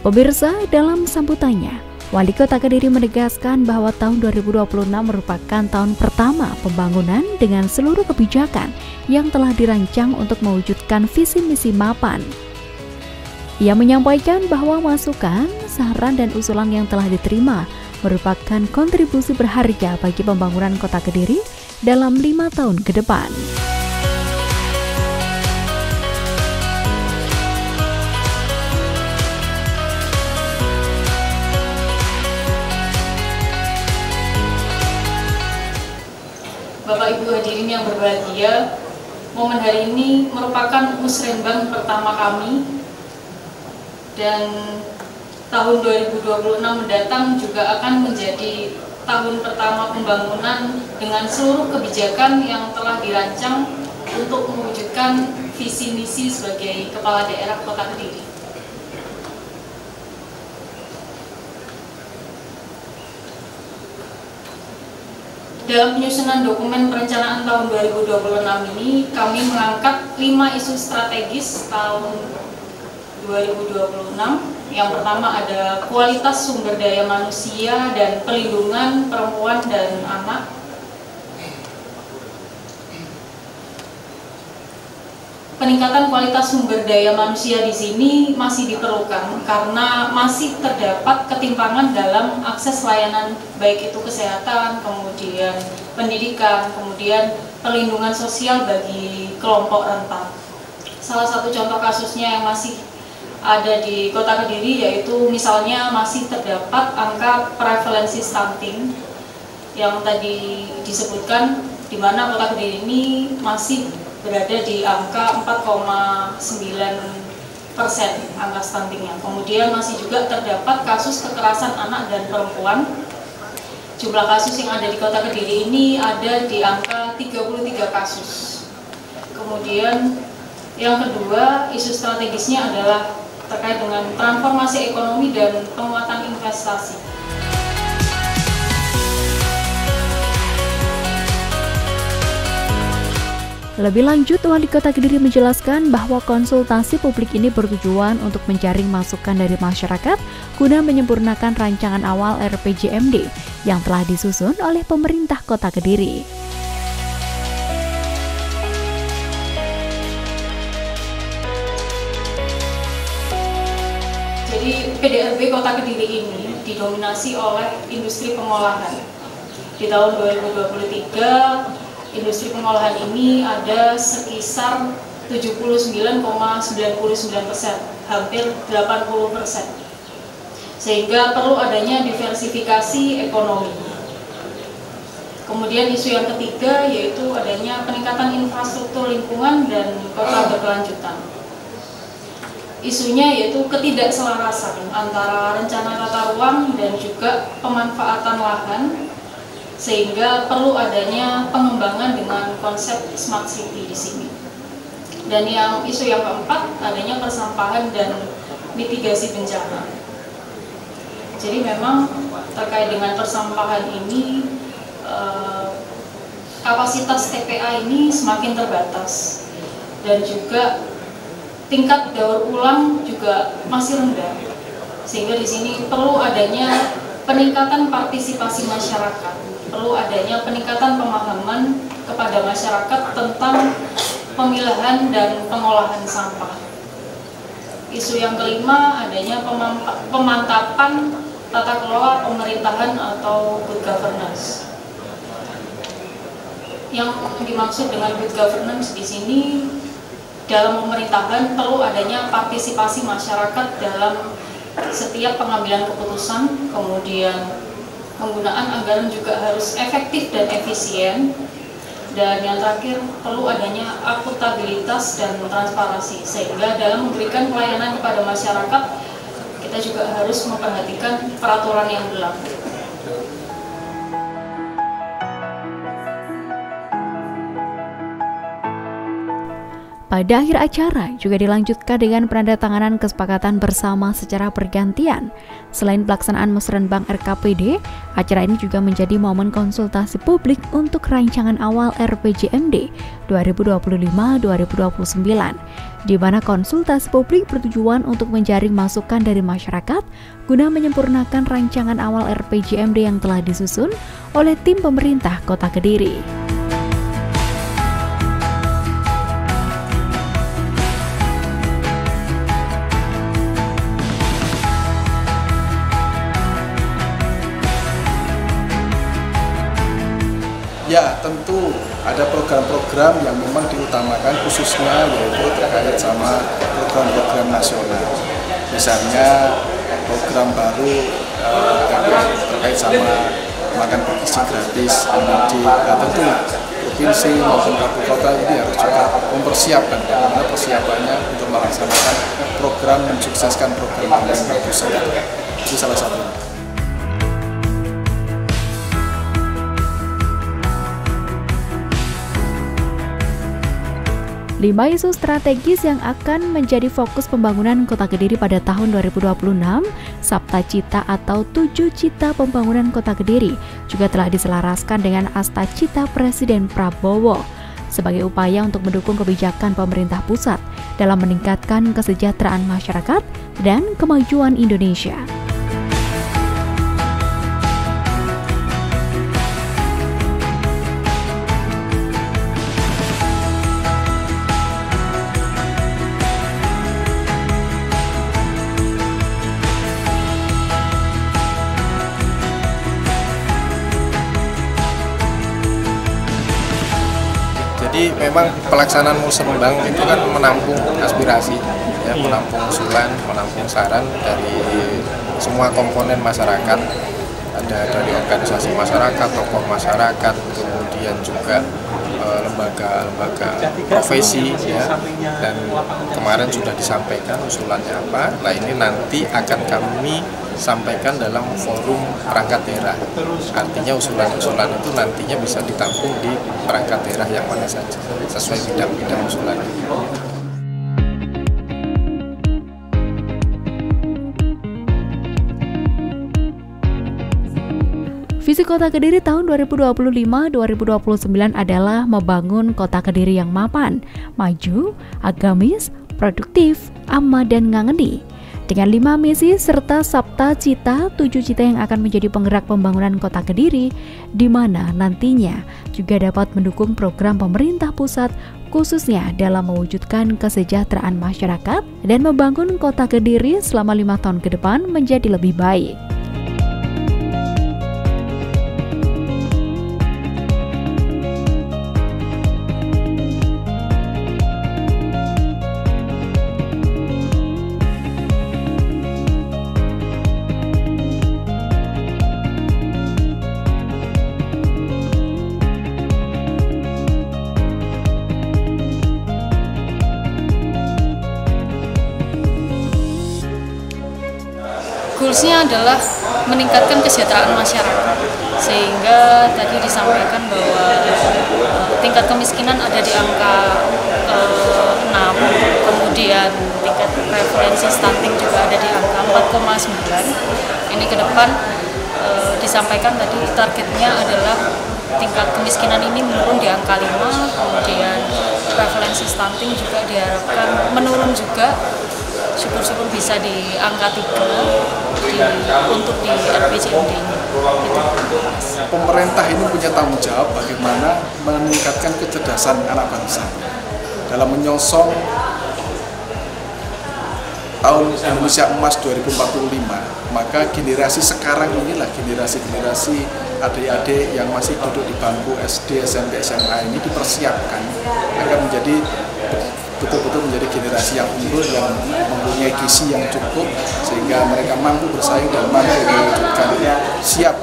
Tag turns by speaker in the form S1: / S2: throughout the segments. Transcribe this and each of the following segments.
S1: Pemirsa, dalam sambutannya, Wali Kota Kediri menegaskan bahwa tahun 2026 merupakan tahun pertama pembangunan dengan seluruh kebijakan yang telah dirancang untuk mewujudkan visi misi Mapan. Ia menyampaikan bahwa masukan, saran, dan usulan yang telah diterima merupakan kontribusi berharga bagi pembangunan Kota Kediri dalam 5 tahun ke depan.
S2: Bapak Ibu hadirin yang berbahagia, momen hari ini merupakan musrenbang pertama kami dan tahun 2026 mendatang juga akan menjadi tahun pertama pembangunan dengan seluruh kebijakan yang telah dirancang untuk mewujudkan visi misi sebagai Kepala Daerah Kota Kediri. Dalam penyusunan dokumen perencanaan tahun 2026 ini, kami mengangkat 5 isu strategis tahun 2026. Yang pertama ada kualitas sumber daya manusia dan pelindungan perempuan dan anak. Peningkatan kualitas sumber daya manusia di sini masih diperlukan karena masih terdapat ketimpangan dalam akses layanan baik itu kesehatan, kemudian pendidikan, kemudian perlindungan sosial bagi kelompok rentan. Salah satu contoh kasusnya yang masih ada di Kota Kediri yaitu misalnya masih terdapat angka prevalensi stunting yang tadi disebutkan, di mana Kota Kediri ini masih berada di angka 4,9% angka stuntingnya. Kemudian masih juga terdapat kasus kekerasan anak dan perempuan. Jumlah kasus yang ada di Kota Kediri ini ada di angka 33 kasus. Kemudian yang kedua, isu strategisnya adalah terkait dengan transformasi ekonomi dan penguatan investasi.
S1: Lebih lanjut, Wali Kota Kediri menjelaskan bahwa konsultasi publik ini bertujuan untuk menjaring masukan dari masyarakat guna menyempurnakan rancangan awal RPJMD yang telah disusun oleh pemerintah Kota Kediri.
S2: Jadi PDRB Kota Kediri ini didominasi oleh industri pengolahan. Di tahun 2023, industri pengolahan ini ada sekitar 79,99%, hampir 80%. Sehingga perlu adanya diversifikasi ekonomi. Kemudian isu yang ketiga yaitu adanya peningkatan infrastruktur lingkungan dan kota berkelanjutan. Isunya yaitu ketidakselarasan antara rencana tata ruang dan juga pemanfaatan lahan, sehingga perlu adanya pengembangan dengan konsep smart city di sini. Dan isu yang keempat adanya persampahan dan mitigasi bencana. Jadi memang terkait dengan persampahan ini kapasitas TPA ini semakin terbatas dan juga tingkat daur ulang juga masih rendah, sehingga di sini perlu adanya peningkatan partisipasi masyarakat. Perlu adanya peningkatan pemahaman kepada masyarakat tentang pemilahan dan pengolahan sampah. Isu yang kelima adanya pemantapan tata kelola pemerintahan atau good governance. Yang dimaksud dengan good governance di sini dalam pemerintahan perlu adanya partisipasi masyarakat dalam setiap pengambilan keputusan, kemudian penggunaan anggaran juga harus efektif dan efisien, dan yang terakhir perlu adanya akuntabilitas dan transparansi, sehingga dalam memberikan pelayanan kepada masyarakat kita juga harus memperhatikan peraturan yang berlaku.
S1: Pada akhir acara juga dilanjutkan dengan penandatanganan kesepakatan bersama secara bergantian. Selain pelaksanaan musrenbang RKPD, acara ini juga menjadi momen konsultasi publik untuk rancangan awal RPJMD 2025-2029, di mana konsultasi publik bertujuan untuk menjaring masukan dari masyarakat guna menyempurnakan rancangan awal RPJMD yang telah disusun oleh tim pemerintah Kota Kediri.
S3: Ya, tentu ada program-program yang memang diutamakan khususnya yaitu terkait sama program-program nasional. Misalnya program baru terkait sama makan bergizi gratis, tentu provinsi maupun kabupaten ini harus juga mempersiapkan bagaimana persiapannya untuk melaksanakan program mensukseskan program pemerintah pusat. Itu salah satunya.
S1: 5 isu strategis yang akan menjadi fokus pembangunan Kota Kediri pada tahun 2026, Sabta Cita atau 7 Cita Pembangunan Kota Kediri juga telah diselaraskan dengan Asta Cita Presiden Prabowo sebagai upaya untuk mendukung kebijakan pemerintah pusat dalam meningkatkan kesejahteraan masyarakat dan kemajuan Indonesia.
S4: Jadi memang pelaksanaan musrenbang itu kan menampung aspirasi, ya, menampung usulan, menampung saran dari semua komponen masyarakat, ada dari organisasi masyarakat, tokoh masyarakat, kemudian juga lembaga-lembaga profesi, ya, dan kemarin sudah disampaikan usulannya apa. Nah, ini nanti akan kami sampaikan dalam forum perangkat daerah. Artinya usulan-usulan itu nantinya bisa ditampung di perangkat daerah yang mana saja sesuai bidang-bidang usulan.
S1: Visi Kota Kediri tahun 2025-2029 adalah membangun Kota Kediri yang mapan, maju, agamis, produktif, aman, dan ngangeni. Dengan 5 misi serta Sabta Cita, 7 cita yang akan menjadi penggerak pembangunan Kota Kediri, di mana nantinya juga dapat mendukung program pemerintah pusat khususnya dalam mewujudkan kesejahteraan masyarakat dan membangun Kota Kediri selama 5 tahun ke depan menjadi lebih baik.
S2: Goalsnya adalah meningkatkan kesejahteraan masyarakat, sehingga tadi disampaikan bahwa tingkat kemiskinan ada di angka 6, kemudian tingkat prevalensi stunting juga ada di angka 4,9. Ini ke depan disampaikan tadi targetnya adalah tingkat kemiskinan ini menurun di angka 5, kemudian prevalensi stunting juga diharapkan menurun juga. Syukur-syukur bisa di angka 3 untuk di RPJMD ini.
S3: Pemerintah ini punya tanggung jawab bagaimana meningkatkan kecerdasan anak bangsa dalam menyongsong tahun Indonesia Emas 2045. Maka generasi sekarang inilah generasi adik-adik yang masih duduk di bangku SD, SMP, SMA ini dipersiapkan agar menjadi betul-betul menjadi generasi yang unggul, yang mempunyai gizi yang cukup, sehingga mereka mampu bersaing dan mampu mewujudkan siap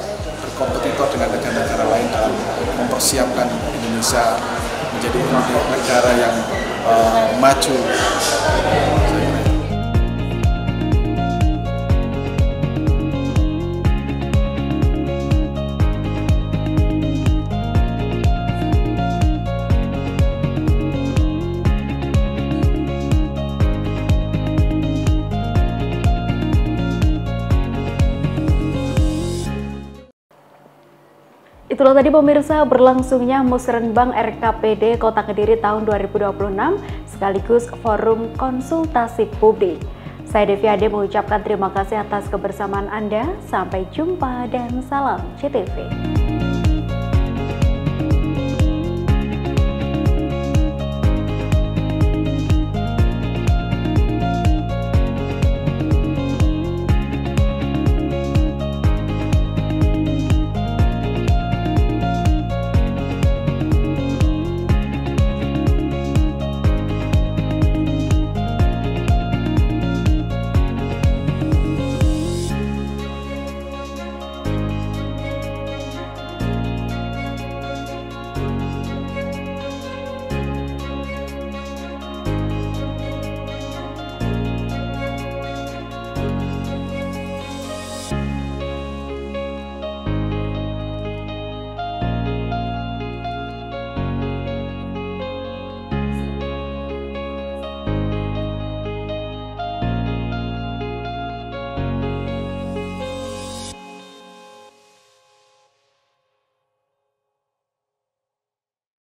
S3: berkompetitor dengan negara-negara lain dalam mempersiapkan Indonesia menjadi negara yang maju.
S1: Itulah tadi pemirsa berlangsungnya Musrenbang RKPD Kota Kediri tahun 2026 sekaligus forum konsultasi publik. Saya Devi Ade mengucapkan terima kasih atas kebersamaan Anda. Sampai jumpa dan salam CTV.